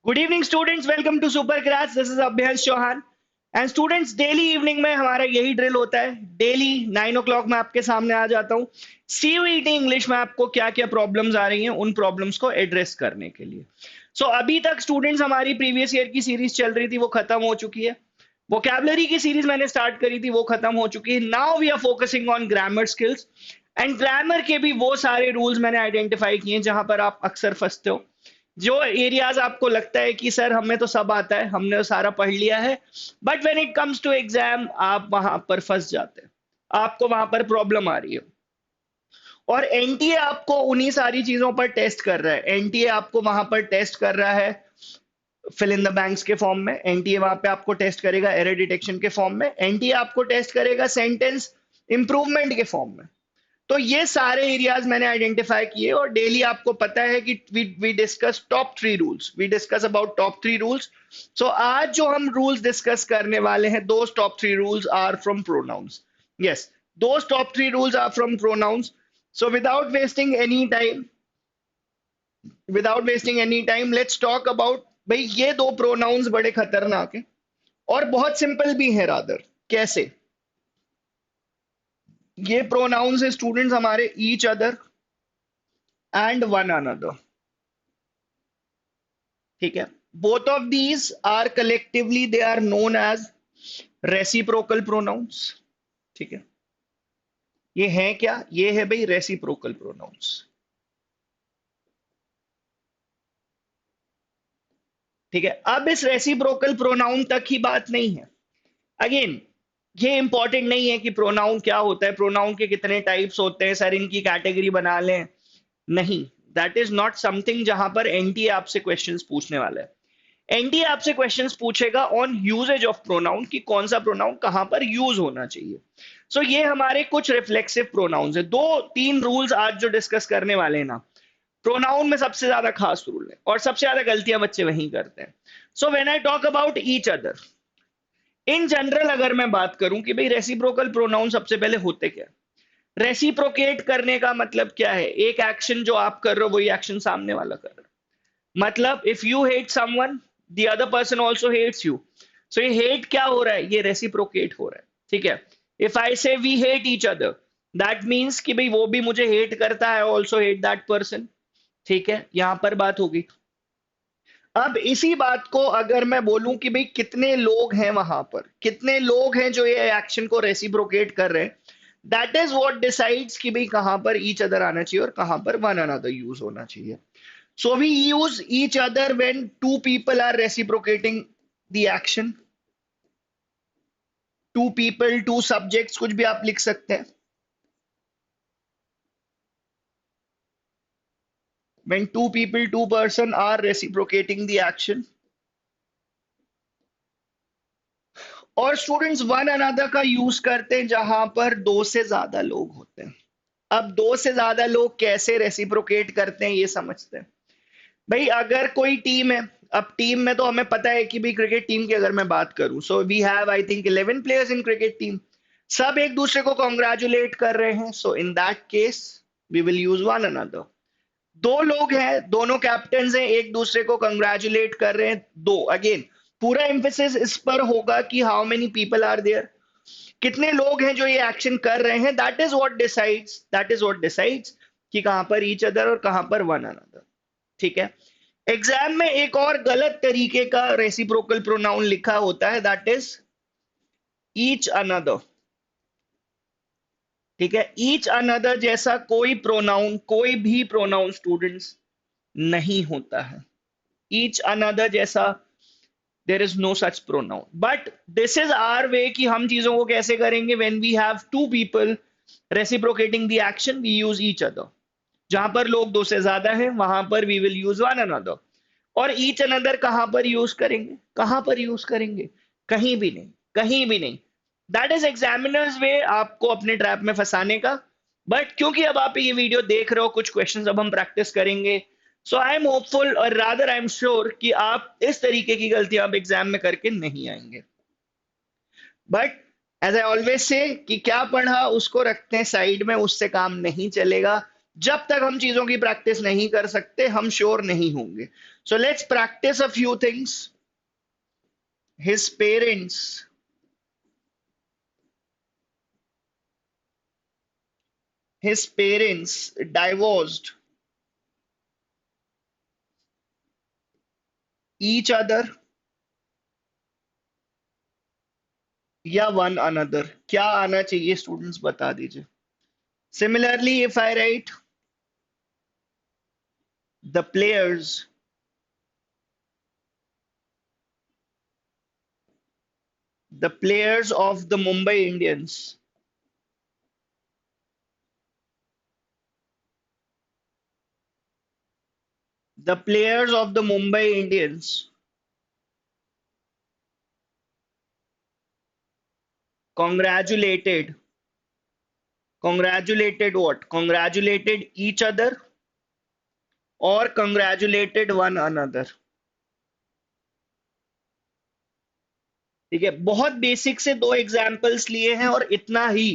Good evening students, welcome to super class. This is Abhyansh Chauhan. And students, daily evening में हमारा यही drill होता है। डेली 9 o'clock में आपके सामने आ जाता हूँ। सीयूईटी इंग्लिश में आपको क्या क्या प्रॉब्लम्स आ रही हैं, उन प्रॉब्लम्स को एड्रेस करने के लिए। अभी तक स्टूडेंट्स हमारी प्रीवियस ईयर की सीरीज चल रही थी, वो खत्म हो चुकी है। वोकैबुलरी की सीरीज मैंने स्टार्ट करी थी, वो खत्म हो चुकी है। Now we are focusing on grammar skills. And grammar के भी वो सारे रूल्स मैंने आइडेंटिफाई किए जहां पर आप अक्सर फंसते हो। जो एरियाज आपको लगता है कि सर हमें तो सब आता है, हमने तो सारा पढ़ लिया है, but when it comes to exam आप वहां पर फंस जाते हैं, आपको वहां पर प्रॉब्लम आ रही है। और एनटीए आपको उन्हीं सारी चीजों पर टेस्ट कर रहा है। एनटीए आपको वहां पर टेस्ट कर रहा है फिल इन द बैंक्स के फॉर्म में। एनटीए वहां पे आपको टेस्ट करेगा एरर डिटेक्शन के फॉर्म में। एनटीए आपको टेस्ट करेगा सेंटेंस इंप्रूवमेंट के फॉर्म में। तो ये सारे एरियाज मैंने आइडेंटिफाई किए और डेली आपको पता है कि we discuss top 3 rules. We discuss about top 3 rules. आज जो हम रूल्स डिस्कस करने वाले हैं, those top 3 rules are from pronouns. Yes, those top 3 rules are from pronouns. So without wasting any time let's talk about, भाई ये दो pronounce बड़े खतरनाक हैं और बहुत सिंपल भी हैं रादर। कैसे? ये प्रोनाउंस है स्टूडेंट्स हमारे each other and one another. ठीक है, both of these are collectively they are known as reciprocal pronouns. ठीक है, ये है क्या? ये है भाई रेसिप्रोकल प्रोनाउंस। ठीक है, अब इस रेसिप्रोकल प्रोनाउन तक ही बात नहीं है। अगेन, ये इंपॉर्टेंट नहीं है कि प्रोनाउन क्या होता है, प्रोनाउन के कितने टाइप्स होते हैं, सर इनकी कैटेगरी बना लें। नहीं, दैट इज नॉट समथिंग जहां पर एनटीए आपसे क्वेश्चंस पूछने वाला है। एनडीए आपसे क्वेश्चंस पूछेगा ऑन यूजेज ऑफ प्रोनाउन, कि कौन सा प्रोनाउन कहां पर यूज होना चाहिए। ये हमारे कुछ रिफ्लेक्सिव प्रोनाउंस है। 2-3 रूल्स आज जो डिस्कस करने वाले हैं ना, प्रोनाउन में सबसे ज्यादा खास रूल है और सबसे ज्यादा गलतियां बच्चे वहीं करते हैं। When I talk about each other, in general अगर मैं बात करूं कि भाई रेसिप्रोकल प्रोनाउन सबसे पहले होते क्या, रेसिप्रोकेट करने का मतलब क्या है? एक एक्शन जो आप कर रहे हो वही एक्शन सामने वाला कर रहा है। मतलब if you hate someone, the other person also hates you. ये हेट क्या हो रहा है? ये रेसिप्रोकेट हो रहा है। ठीक है, if I say we hate each other, that means कि भाई वो भी मुझे हेट करता है, ऑल्सो हेट दैट पर्सन। ठीक है, यहां पर बात होगी। अब इसी बात को अगर मैं बोलूं कि भाई कितने लोग हैं वहां पर, कितने लोग हैं जो ये एक्शन को रेसिप्रोकेट कर रहे हैं, दैट इज व्हाट डिसाइड्स कि भाई कहां पर ईच अदर आना चाहिए और कहां पर वन अनदर यूज होना चाहिए। We use each other when two people are reciprocating the action. Two people, two subjects, कुछ भी आप लिख सकते हैं। When two people, two person are reciprocating the action. और स्टूडेंट्स वन अनदर का यूज करते हैं जहां पर दो से ज्यादा लोग होते हैं। अब दो से ज्यादा लोग कैसे रेसिप्रोकेट करते हैं ये समझते हैं। भाई अगर कोई टीम है, अब टीम में तो हमें पता है कि भाई क्रिकेट टीम की अगर मैं बात करूं, we have I think 11 players in cricket team. सब एक दूसरे को कॉन्ग्रेचुलेट कर रहे हैं, in that case we will use one another. दो लोग हैं, दोनों कैप्टन हैं, एक दूसरे को कंग्रेचुलेट कर रहे हैं, दो। अगेन पूरा एम्फेसिस इस पर होगा कि how many people are there, कितने लोग हैं जो ये एक्शन कर रहे हैं। दैट इज व्हाट डिसाइड्स कि कहां पर ईच अदर और कहां पर वन अनदर। ठीक है, एग्जाम में एक और गलत तरीके का रेसिप्रोकल प्रोनाउन लिखा होता है, दैट इज ईच अनदर। ठीक है, ईच अनदर जैसा कोई प्रोनाउन, कोई भी प्रोनाउन स्टूडेंट्स नहीं होता है ईच अनदर जैसा। There is no such pronoun, but this is our way कि हम चीजों को कैसे करेंगे। When we have two people reciprocating the action, we use each other. जहां पर लोग दो से ज्यादा हैं वहां पर we will use one another. और ईच अनदर कहां पर यूज करेंगे? कहां पर यूज करेंगे? कहीं भी नहीं, कहीं भी नहीं। दैट इज एग्जामिनर्स वे आपको अपने ट्रैप में फंसाने का। बट क्योंकि अब आप ये वीडियो देख रहे हो, कुछ क्वेश्चंस अब हम प्रैक्टिस करेंगे, आई एम होपफुल और रादर आई एम श्योर कि आप इस तरीके की गलतियां अब एग्जाम में करके नहीं आएंगे। But as I always say कि क्या पढ़ा उसको रखते हैं साइड में, उससे काम नहीं चलेगा। जब तक हम चीजों की प्रैक्टिस नहीं कर सकते हम श्योर नहीं होंगे. So let's practice a few things. His parents divorced each other या वन अनदर. क्या आना चाहिए स्टूडेंट्स बता दीजिए. Similarly if I right the players of the Mumbai Indians the players of the Mumbai Indians congratulated what? Congratulated each other or congratulated one another. ठीक है, बहुत basic से दो एग्जाम्पल्स लिए हैं और इतना ही,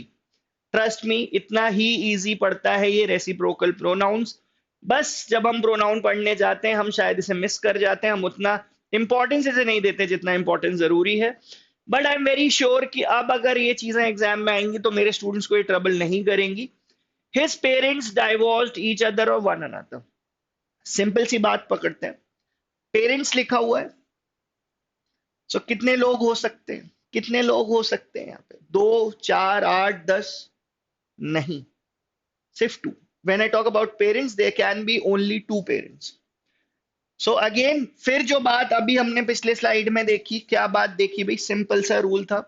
ट्रस्ट मी, इतना ही इजी पड़ता है ये रेसिप्रोकल प्रोनाउंस. बस जब हम प्रोनाउन पढ़ने जाते हैं हम शायद इसे मिस कर जाते हैं, हम उतना इंपॉर्टेंस इसे नहीं देते जितना इंपॉर्टेंस जरूरी है. But I am very sure कि अब अगर ये चीजें एग्जाम में आएंगी तो मेरे स्टूडेंट्स को ये ट्रबल नहीं करेंगी. His parents divorced each other और वन अनदर. सिंपल सी बात पकड़ते हैं. पेरेंट्स लिखा हुआ है, सो कितने लोग हो सकते हैं? कितने लोग हो सकते हैं यहाँ पे? 2, 4, 8, 10? नहीं, सिर्फ 2. When I talk about parents there can be only 2 parents. So again फिर जो बात अभी हमने पिछले स्लाइड में देखी, क्या बात देखी भाई? सिंपल सा रूल था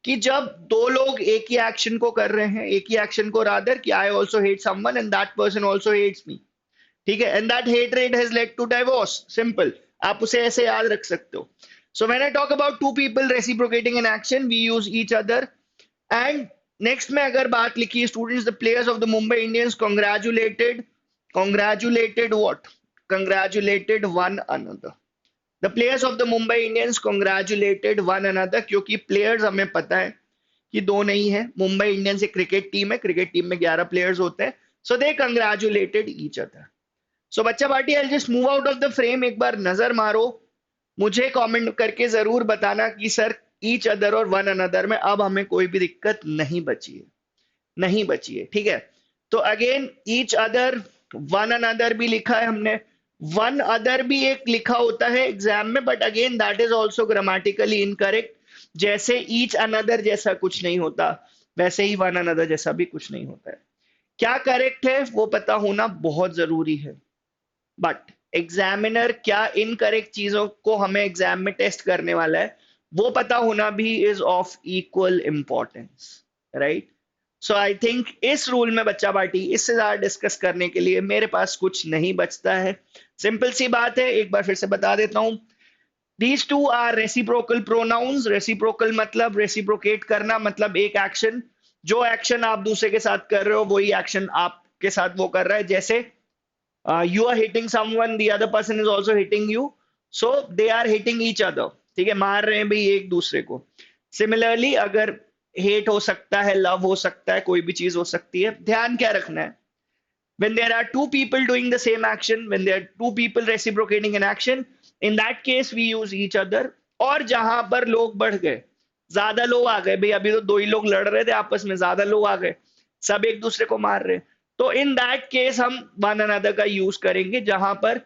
कि जब दो लोग एक ही एक्शन को कर रहे हैं, एक ही एक्शन को, रादर कि I also hate someone and that person also hates me, ठीक है, and that hatred has led to divorce. Simple, आप उसे ऐसे याद रख सकते हो. So when I talk about two people reciprocating an action we use each other. And next में अगर बात लिखी है students, the players of the Mumbai Indians congratulated what? Congratulated one another. The players of the Mumbai Indians congratulated one another, क्योंकि players हमें पता है कि दो नहीं है. मुंबई इंडियंस एक क्रिकेट टीम है, क्रिकेट टीम में 11 प्लेयर्स होते हैं. सो दे कंग्रेचुलेटेड ईच अदर. सो बच्चा party I just move out of the frame. एक बार नजर मारो, मुझे कमेंट करके जरूर बताना कि सर ईच अदर और वन अनदर में अब हमें कोई भी दिक्कत नहीं बची है, नहीं बची है. ठीक है, तो again each other, one another भी लिखा है हमने. वन अदर भी एक लिखा होता है एग्जाम में, but again that is also grammatically incorrect. जैसे ईच अनदर जैसा कुछ नहीं होता, वैसे ही वन अनदर जैसा भी कुछ नहीं होता है. क्या करेक्ट है वो पता होना बहुत जरूरी है. बट एग्जामिनर क्या इनकरेक्ट चीजों को हमें एग्जाम में टेस्ट करने वाला है वो पता होना भी is of equal importance, right. So I think इस रूल में बच्चा पार्टी इससे ज्यादा डिस्कस करने के लिए मेरे पास कुछ नहीं बचता है. सिंपल सी बात है, एक बार फिर से बता देता हूं. These two are reciprocal pronouns. Reciprocal मतलब रेसिप्रोकेट करना, मतलब एक एक्शन, जो एक्शन आप दूसरे के साथ कर रहे हो वही एक्शन आपके साथ वो कर रहा है. जैसे you are hitting someone, the other person is also hitting you, so they are hitting each other. ठीक है, मार रहे हैं भाई एक दूसरे को. सिमिलरली अगर हेट हो सकता है, लव हो सकता है, कोई भी चीज हो सकती है. ध्यान क्या रखना है? when there are two people doing the same action, when there are two people reciprocating an action, in that case we use each other. और जहां पर लोग बढ़ गए, ज्यादा लोग आ गए भाई, अभी तो दो ही लोग लड़ रहे थे आपस में, ज्यादा लोग आ गए, सब एक दूसरे को मार रहे, तो इन दैट केस हम वन अनदर का यूज करेंगे. जहां पर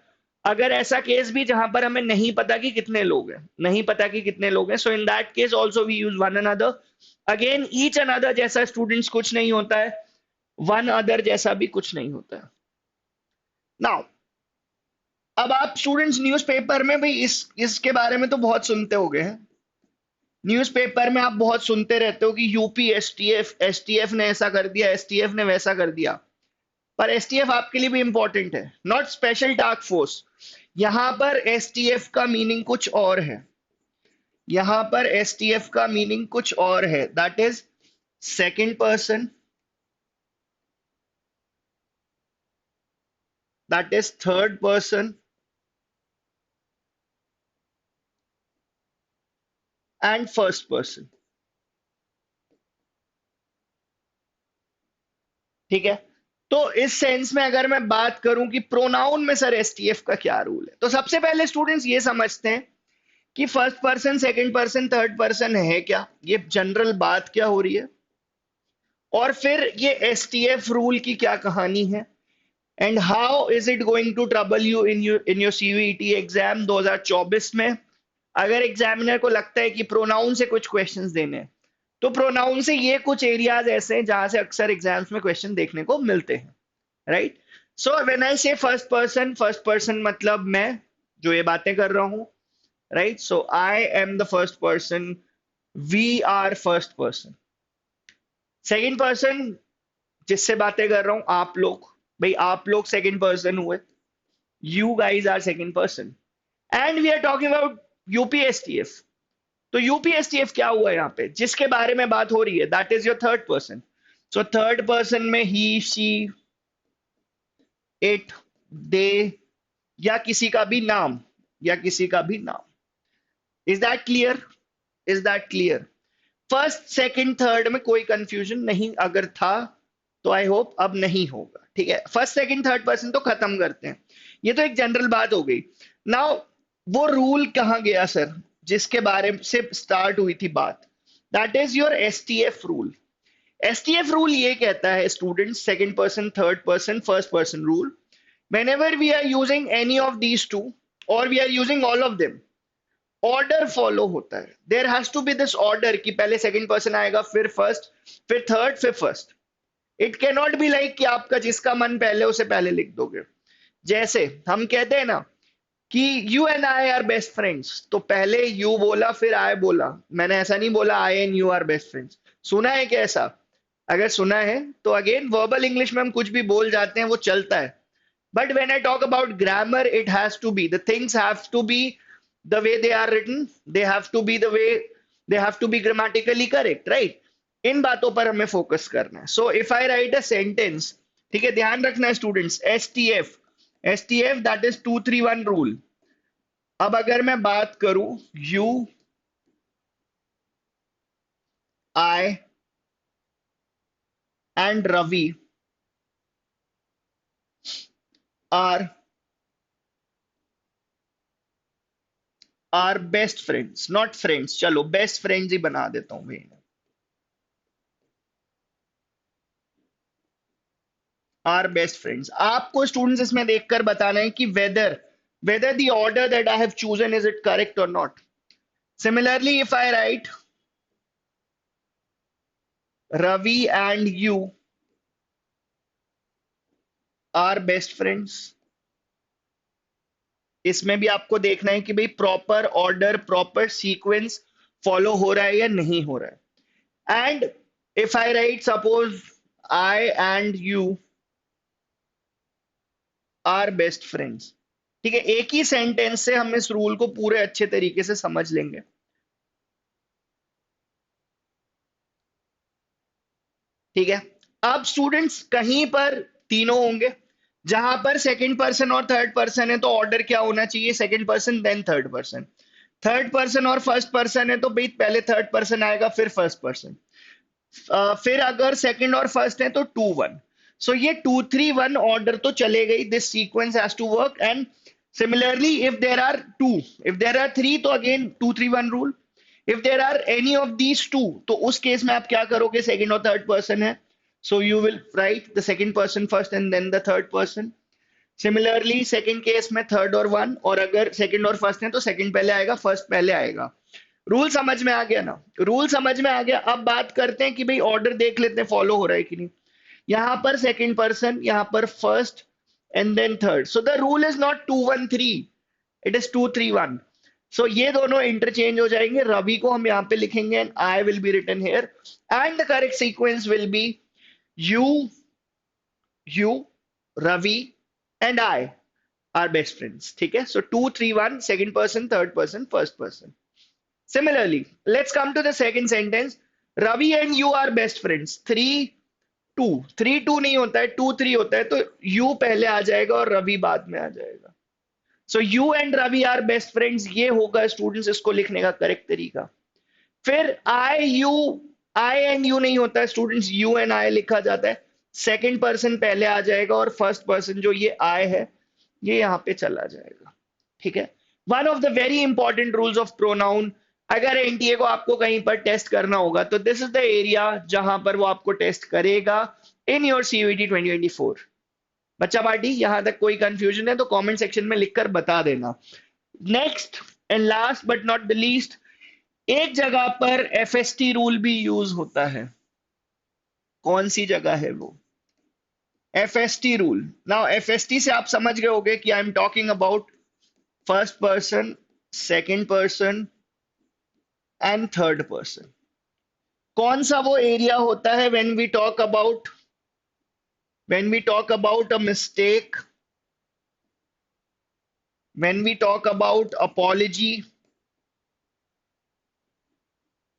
अगर ऐसा केस भी जहां पर हमें नहीं पता कि कितने लोग हैं, नहीं पता कि कितने लोग हैं, so in that case also we use one another. Again each another जैसा स्टूडेंट्स कुछ नहीं होता है, वन अदर जैसा भी कुछ नहीं होता है. नाउ अब आप स्टूडेंट्स न्यूज़पेपर में भाई इसके बारे में तो बहुत सुनते होंगे हैं. न्यूज़पेपर में आप बहुत सुनते रहते हो कि यूपी एसटीएफ ने ऐसा कर दिया, एसटीएफ ने वैसा कर दिया. पर एसटीएफ आपके लिए भी इंपॉर्टेंट है, नॉट स्पेशल टास्क फोर्स. यहां पर एसटीएफ का मीनिंग कुछ और है. यहां पर एसटीएफ का मीनिंग कुछ और है, that is second person, that is third person and first person. ठीक है, तो इस सेंस में अगर मैं बात करूं कि प्रोनाउन में सर एसटीएफ का क्या रूल है, तो सबसे पहले स्टूडेंट्स ये समझते हैं कि first person, second person, third person है क्या, ये जनरल बात क्या हो रही है, और फिर ये एसटीएफ रूल की क्या कहानी है, and how is it going to trouble you in your CVT exam 2024 में। अगर एग्जामिनर को लगता है कि प्रोनाउन से कुछ क्वेश्चंस देने हैं, तो प्रोनाउन से ये कुछ एरियाज ऐसे हैं जहां से अक्सर एग्जाम्स में क्वेश्चन देखने को मिलते हैं, राइट। सो व्हेन आई से फर्स्ट पर्सन मतलब मैं जो ये बातें कर रहा हूं, right. So I am the first person, we are first person. Second person जिससे बातें कर रहा हूं, आप लोग, भाई आप लोग सेकंड पर्सन हुए, you guys are second person, and we are talking about UPSTF. तो यूपीएसटीएफ क्या हुआ यहाँ पे, जिसके बारे में बात हो रही है, that is your third person. So third person में ही, शी, इट, दे, या किसी का भी नाम, या किसी का भी नाम। Is that clear? Is that clear? First second third में कोई कंफ्यूजन नहीं, अगर था तो आई होप अब नहीं होगा, ठीक है। फर्स्ट सेकंड थर्ड पर्सन तो खत्म करते हैं, ये तो एक जनरल बात हो गई। नाउ वो रूल कहां गया सर जिसके बारे से स्टार्ट हुई थी बात, that is your STF rule. STF rule ये कहता है students, second person, third person, first person rule, whenever we are using any of these two or we are using all of them, order follow होता है। There has to be this order कि पहले second person आएगा, फिर first, फिर third, फिर first. It can not be like कि आपका जिसका मन पहले उसे पहले लिख दोगे। जैसे हम कहते हैं ना कि you and I are best friends, तो पहले यू बोला फिर आई बोला, मैंने ऐसा नहीं बोला I and you are best friends. सुना है क्या ऐसा? अगर सुना है तो अगेन वर्बल इंग्लिश में हम कुछ भी बोल जाते हैं, वो चलता है, but when I talk about grammar, it has to be, the things have to be the way they are written, they have to be the way, they have to be grammatically correct, right? इन बातों पर हमें focus करना है। So if I write a sentence, ठीक है, ध्यान रखना है students, STF, STF that is 231 rule. अब अगर मैं बात करूं you, I and Ravi are best friends, not friends, चलो बेस्ट फ्रेंड्स ही बना देता हूं भाई, आर बेस्ट फ्रेंड्स। आपको स्टूडेंट्स इसमें देखकर बताना है कि whether the order that I have chosen is it correct और not. Similarly if I write Ravi and you are best friends, इसमें भी आपको देखना है कि भाई proper order, proper sequence follow हो रहा है या नहीं हो रहा है। And if I write suppose I and you are best friends, ठीक है, एक ही सेंटेंस से हम इस रूल को पूरे अच्छे तरीके से समझ लेंगे। ठीक है, अब स्टूडेंट्स कहीं पर तीनों होंगे, जहां पर सेकंड पर्सन और थर्ड पर्सन है तो ऑर्डर क्या होना चाहिए, second person then third person. Third person और फर्स्ट पर्सन है तो भाई पहले थर्ड पर्सन आएगा फिर फर्स्ट पर्सन। फिर अगर सेकंड और फर्स्ट है तो 2-1। सो ये 2-3-1 ऑर्डर तो चले गई, this sequence has to work. And similarly if there are 2, if there are 3 तो again 2-3-1 rule. If there are any of these 2 तो उस केस में आप क्या करोगे, सेकंड और थर्ड पर्सन है, so you will write the second person first and then the third person. Similarly second case में थर्ड और 1, और अगर सेकंड और फर्स्ट है तो सेकंड पहले आएगा, फर्स्ट पहले आएगा। रूल समझ में आ गया ना? रूल समझ में आ गया। अब बात करते हैं कि भाई ऑर्डर देख लेते हैं फॉलो हो रहा है कि नहीं। यहां पर सेकंड पर्सन, यहां पर first and then third, so the rule is not 2-1-3, it is 2-3-1। सो ये दोनों इंटरचेंज हो जाएंगे, रवि को हम यहाँ पे लिखेंगे and I will be written here, and the correct sequence will be you, Ravi and I are best friends. ठीक है, so 2-3-1, second person, third person, first person. Similarly, let's come to the second sentence. Ravi and you are best friends. 3-2, 3-2 नहीं होता है, 2-3 होता है, तो you पहले आ जाएगा और रवि बाद में आ जाएगा। So you and Ravi are best friends, ये होगा स्टूडेंट्स इसको लिखने का करेक्ट तरीका। फिर I and you नहीं होता है स्टूडेंट्स, you and I लिखा जाता है। सेकंड पर्सन पहले आ जाएगा और फर्स्ट पर्सन जो ये आई है ये यहां पे चला जाएगा। ठीक है, one of the very important rules of pronoun, अगर एनटीए को आपको कहीं पर टेस्ट करना होगा तो दिस इज द एरिया जहां पर वो आपको टेस्ट करेगा इन योर सीयूईटी 2024। बच्चा पार्टी यहां तक कोई कंफ्यूजन है तो कमेंट सेक्शन में लिखकर बता देना। Next and last but not the least, एक जगह पर एफएसटी रूल भी यूज होता है। कौन सी जगह है वो? FST rule. नाउ एफएसटी से आप समझ गए होंगे कि I am talking about first person, second person and third person. कौन सा वो एरिया होता है when we talk about a mistake, when we talk about apology,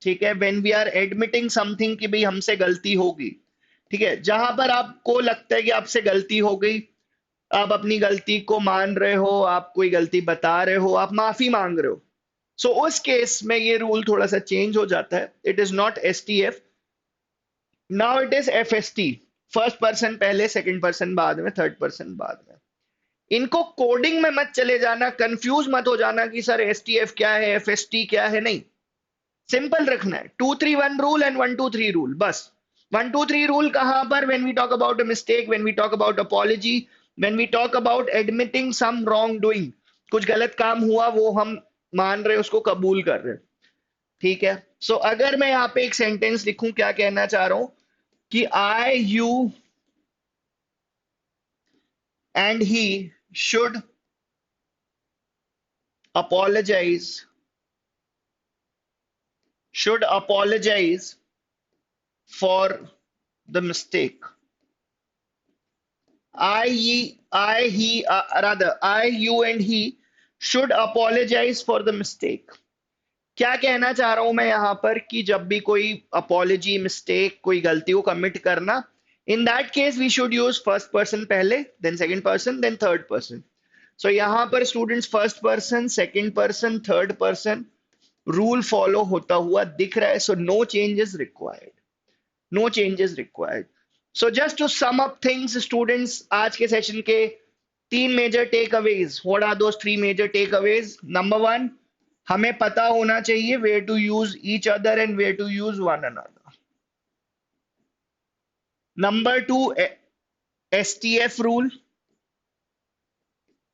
ठीक है, when we are admitting something कि भाई हमसे गलती होगी। ठीक है, जहां पर आपको लगता है कि आपसे गलती हो गई, आप अपनी गलती को मान रहे हो, आप कोई गलती बता रहे हो, आप माफी मांग रहे हो, सो उस केस में ये रूल थोड़ा सा चेंज हो जाता है। It is not STF, now it is FST. First person पहले, सेकंड पर्सन बाद में, थर्ड पर्सन बाद में। इनको कोडिंग में मत चले जाना, कंफ्यूज मत हो जाना कि सर एसटीएफ क्या है, एफएसटी क्या है, नहीं, सिंपल रखना है 2-3-1 रूल एंड 1-2-3 रूल बस। 1-2-3 रूल कहां पर? When we talk about a mistake, when we talk about apology, when we talk about admitting some wrong doing, कुछ गलत काम हुआ वो हम मान रहे, उसको कबूल कर रहे। ठीक है, सो अगर मैं यहाँ पे एक सेंटेंस लिखूं, क्या कहना चाह रहा हूं कि I, you and he should apologize for the mistake. I, you and he should apologize for the mistake. क्या कहना चाह रहा हूं मैं यहां पर कि जब भी कोई अपॉलजी, मिस्टेक, कोई गलती को कमिट करना, in that case we should use first person पहले, then second person, then third person. So यहां पर students first person, second person, third person rule follow होता हुआ दिख रहा है। So no changes required, no changes required. So just to sum up things students, आज के सेशन के 3 major takeaways. What are those 3 major takeaways? Number 1, हमें पता होना चाहिए where to use each other and where to use one another. Number 2, STF rule,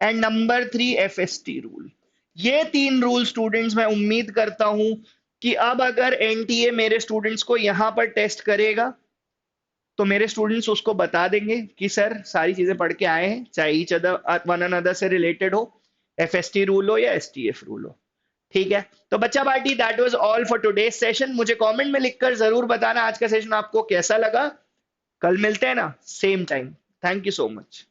and number 3, FST rule. ये 3 rule students मैं उम्मीद करता हूं कि अब अगर एनटीए मेरे स्टूडेंट्स को यहां पर टेस्ट करेगा तो मेरे स्टूडेंट्स उसको बता देंगे कि सर सारी चीजें पढ़ के आए हैं, चाहे ईच अदर, वन अनदर से रिलेटेड हो, एफएसटी रूल हो या एसटीएफ रूल हो। ठीक है, तो बच्चा party that was all for today session. मुझे कमेंट में लिखकर जरूर बताना आज का सेशन आपको कैसा लगा। कल मिलते हैं ना, same time. Thank you so much.